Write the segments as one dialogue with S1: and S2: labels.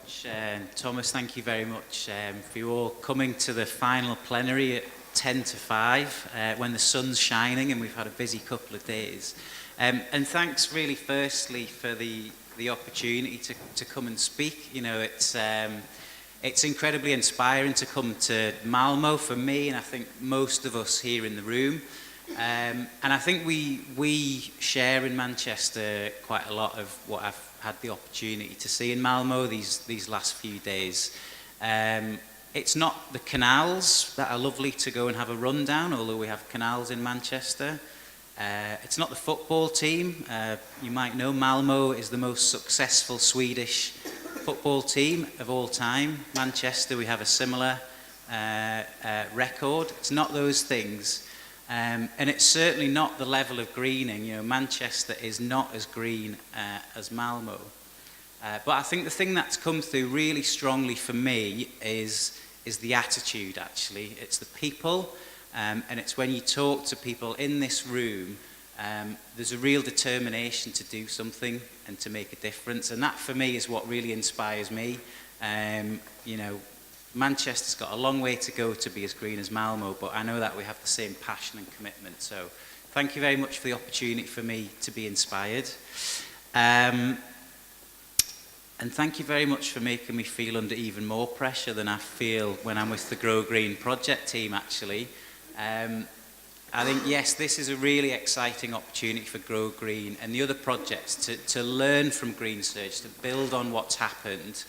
S1: much, Thomas. Thank you very much for you all coming to the final plenary at 10 to 5 when the sun's shining and we've had a busy couple of days. And thanks really firstly for the opportunity to come and speak. You know, it's incredibly inspiring to come to Malmö for me, and I think most of us here in the room. And I think we share in Manchester quite a lot of what I've had the opportunity to see in Malmö these last few days. It's not the canals that are lovely to go and have a run down, although we have canals in Manchester. It's not the football team. You might know Malmö is the most successful Swedish football team of all time. Manchester, we have a similar record. It's not those things. And it's certainly not the level of greening. You know, Manchester is not as green as Malmö. But I think the thing that's come through really strongly for me is the attitude, actually. It's the people, and it's when you talk to people in this room, there's a real determination to do something and to make a difference. And that, for me, is what really inspires me. You know, Manchester's got a long way to go to be as green as Malmö, but I know that we have the same passion and commitment. So thank you very much for the opportunity for me to be inspired. And thank you very much for making me feel under even more pressure than I feel when I'm with the Grow Green project team, actually. I think, yes, this is a really exciting opportunity for Grow Green and the other projects to learn from Green Surge, to build on what's happened.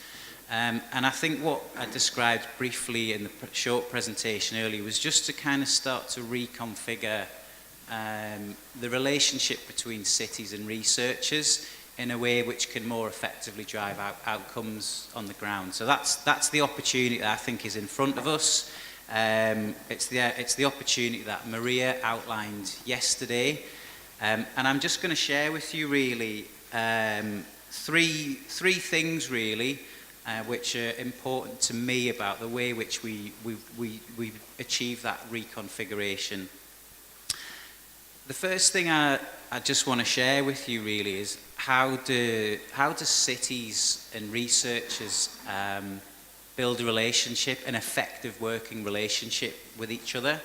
S1: And I think what I described briefly in the short presentation earlier was just to kind of start to reconfigure the relationship between cities and researchers in a way which can more effectively drive outcomes on the ground. So that's the opportunity that I think is in front of us. It's the opportunity that Maria outlined yesterday. And I'm just going to share with you really three things really which are important to me about the way which we achieve that reconfiguration. The first thing I just want to share with you really is how do cities and researchers build a relationship, an effective working relationship with each other.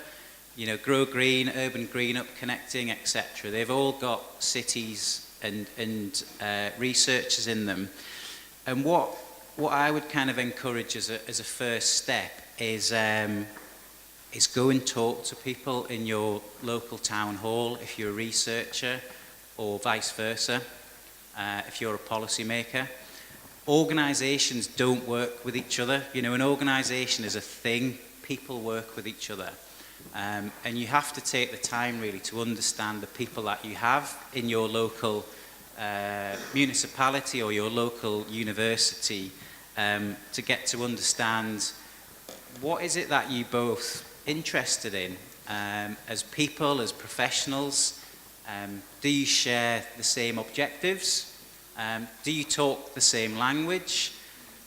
S1: You know, Grow Green, Urban Green Up, Connecting, etc. They've all got cities and researchers in them. And what I would kind of encourage as a first step is go and talk to people in your local town hall if you're a researcher, or vice versa if you're a policymaker. Organisations don't work with each other. You know, an organisation is a thing. People work with each other. And you have to take the time really to understand the people that you have in your local municipality or your local university to get to understand what is it that you both interested in as people, as professionals. Do you share the same objectives? Do you talk the same language?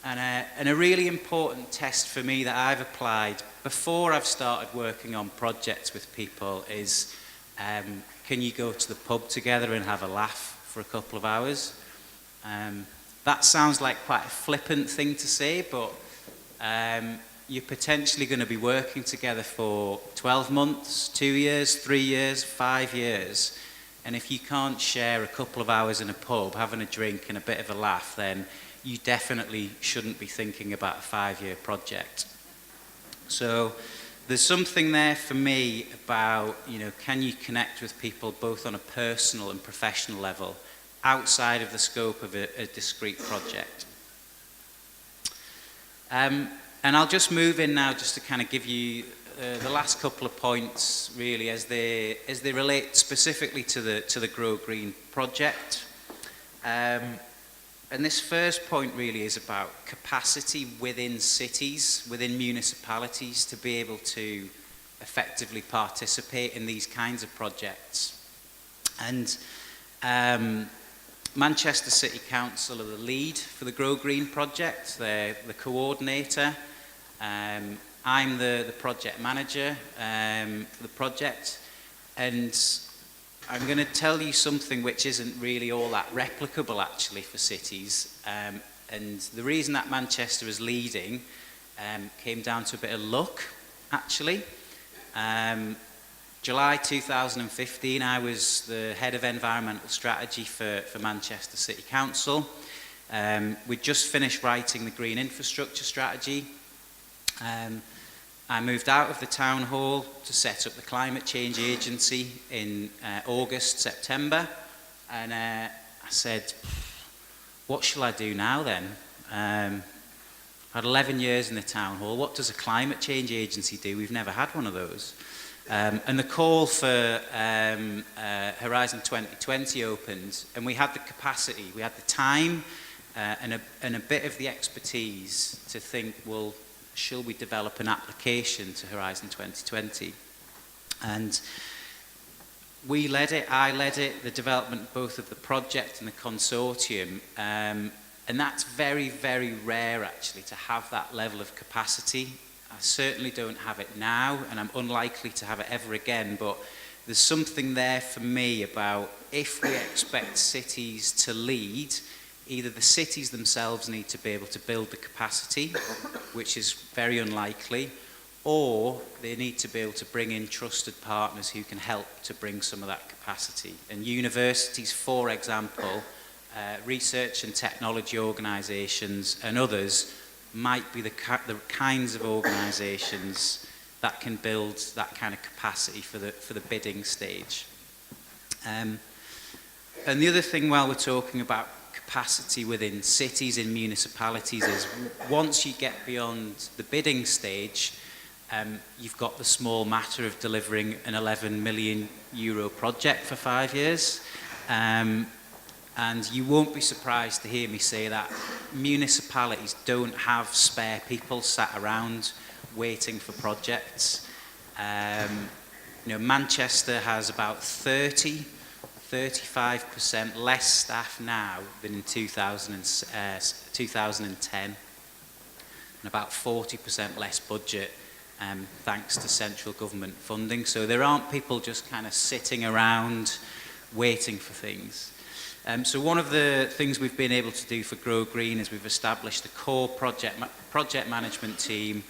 S1: And a really important test for me that I've applied before I've started working on projects with people is, can you go to the pub together and have a laugh for a couple of hours? That sounds like quite a flippant thing to say, but you're potentially going to be working together for 12 months, 2 years, 3 years, 5 years. And if you can't share a couple of hours in a pub, having a drink and a bit of a laugh, then you definitely shouldn't be thinking about a 5-year project. So there's something there for me about, you know, can you connect with people both on a personal and professional level outside of the scope of a discrete project. And I'll just move in now just to kind of give you the last couple of points really as they relate specifically to the Grow Green project. And this first point really is about capacity within cities, within municipalities, to be able to effectively participate in these kinds of projects. And Manchester City Council are the lead for the Grow Green project. They're the coordinator. I'm the project manager for the project. And I'm going to tell you something which isn't really all that replicable actually for cities. And the reason that Manchester is leading came down to a bit of luck, actually. July 2015, I was the head of environmental strategy for Manchester City Council. We'd just finished writing the green infrastructure strategy. I moved out of the town hall to set up the climate change agency in August, September, and I said, what shall I do now then? I've had 11 years in the town hall. What does a climate change agency do? We've never had one of those. And the call for Horizon 2020 opened, and we had the capacity, we had the time and a bit of the expertise to think, well, shall we develop an application to Horizon 2020? And we led it, I led it, the development both of the project and the consortium. And that's very, very rare, actually, to have that level of capacity. I certainly don't have it now, and I'm unlikely to have it ever again, but there's something there for me about if we expect cities to lead, either the cities themselves need to be able to build the capacity, which is very unlikely, or they need to be able to bring in trusted partners who can help to bring some of that capacity. And universities, for example, research and technology organisations and others might be the kinds of organisations that can build that kind of capacity for the bidding stage. And the other thing, while we're talking about capacity within cities and municipalities, is once you get beyond the bidding stage, you've got the small matter of delivering an €11 million project for 5 years. And you won't be surprised to hear me say that municipalities don't have spare people sat around waiting for projects. Manchester has about 35% less staff now than in 2010, and about 40% less budget, thanks to central government funding. So there aren't people just kind of sitting around waiting for things. So one of the things we've been able to do for Grow Green is we've established a core project management team,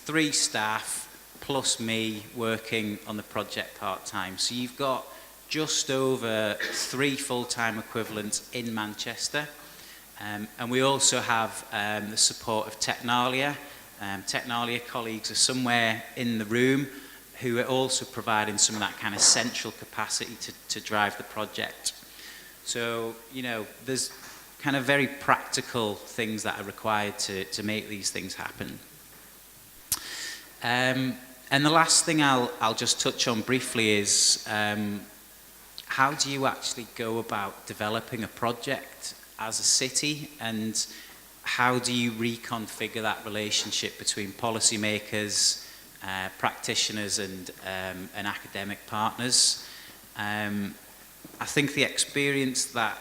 S1: 3 staff, plus me working on the project part-time. So you've got just over 3 full-time equivalents in Manchester. And we also have the support of Technalia. Technalia colleagues are somewhere in the room who are also providing some of that kind of central capacity to drive the project. So, there's kind of very practical things that are required to make these things happen. And the last thing I'll just touch on briefly is how do you actually go about developing a project as a city, and how do you reconfigure that relationship between policymakers, practitioners and academic partners? I think the experience that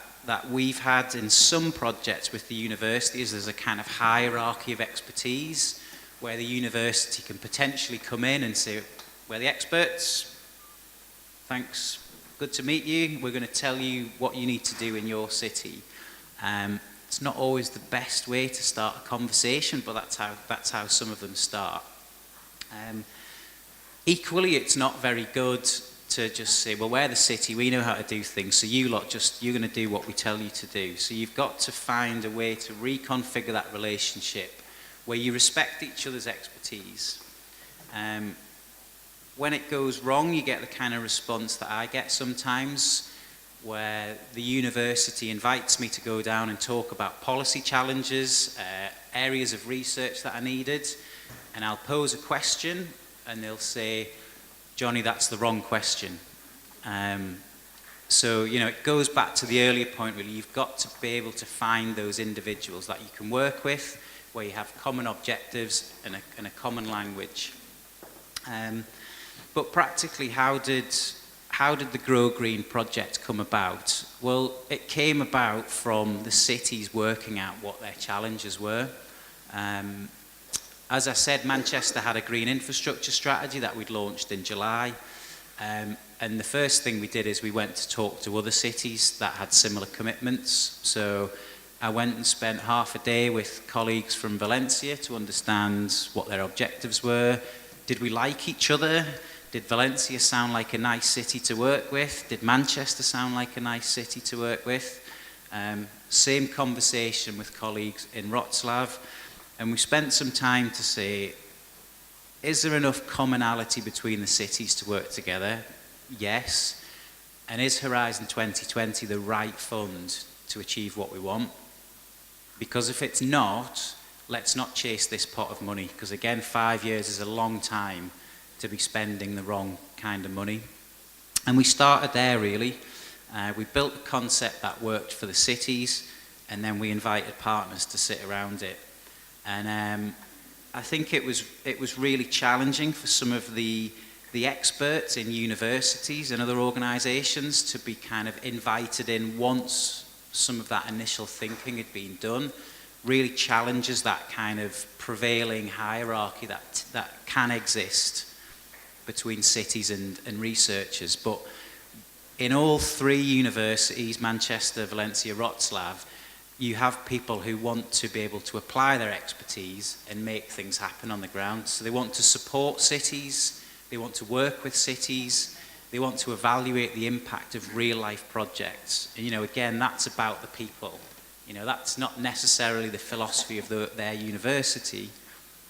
S1: we've had in some projects with the universities, there's a kind of hierarchy of expertise where the university can potentially come in and say, we're the experts, thanks, good to meet you, we're going to tell you what you need to do in your city. It's not always the best way to start a conversation, but that's how some of them start. Equally, it's not very good to just say, well, we're the city, we know how to do things, so you're going to do what we tell you to do. So you've got to find a way to reconfigure that relationship where you respect each other's expertise. When it goes wrong, you get the kind of response that I get sometimes, where the university invites me to go down and talk about policy challenges, areas of research that are needed, and I'll pose a question, and they'll say, Jonny, that's the wrong question. So, it goes back to the earlier point, really. You've got to be able to find those individuals that you can work with, where you have common objectives and a common language. But practically, how did the Grow Green project come about? Well, it came about from the cities working out what their challenges were. As I said, Manchester had a green infrastructure strategy that we'd launched in July. And the first thing we did is we went to talk to other cities that had similar commitments. So I went and spent half a day with colleagues from Valencia to understand what their objectives were. Did we like each other? Did Valencia sound like a nice city to work with? Did Manchester sound like a nice city to work with? Same conversation with colleagues in Wrocław, and we spent some time to say, is there enough commonality between the cities to work together? Yes. And is Horizon 2020 the right fund to achieve what we want? Because if it's not, let's not chase this pot of money, because again, 5 years is a long time to be spending the wrong kind of money. And we started there, really. We built a concept that worked for the cities, and then we invited partners to sit around it. And I think it was really challenging for some of the experts in universities and other organisations to be kind of invited in once some of that initial thinking had been done. Really challenges that kind of prevailing hierarchy that can exist between cities and researchers. But in all three universities, Manchester, Valencia, Wrocław, you have people who want to be able to apply their expertise and make things happen on the ground. So they want to support cities, they want to work with cities, they want to evaluate the impact of real-life projects. And, again, that's about the people. That's not necessarily the philosophy of their university,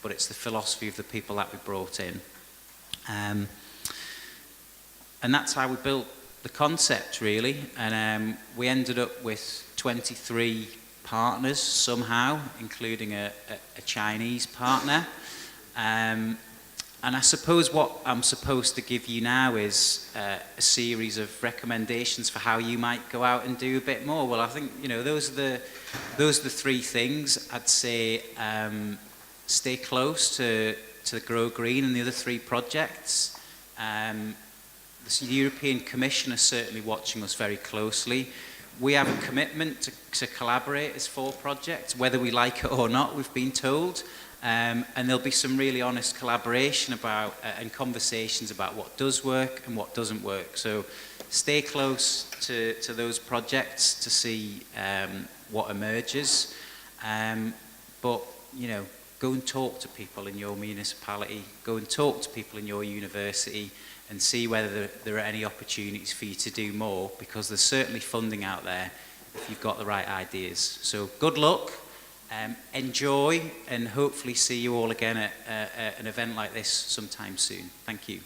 S1: but it's the philosophy of the people that we brought in. And that's how we built the concept, really. And we ended up with 23 partners somehow, including a Chinese partner. And I suppose what I'm supposed to give you now is a series of recommendations for how you might go out and do a bit more. Well, I think, those are the three things. I'd say stay close to Grow Green and the other three projects. The European Commission is certainly watching us very closely. We have a commitment to collaborate as 4 projects, whether we like it or not, we've been told. And there'll be some really honest collaboration about and conversations about what does work and what doesn't work. So stay close to those projects to see what emerges. But, go and talk to people in your municipality, go and talk to people in your university and see whether there are any opportunities for you to do more, because there's certainly funding out there if you've got the right ideas. So good luck, enjoy, and hopefully see you all again at an event like this sometime soon. Thank you.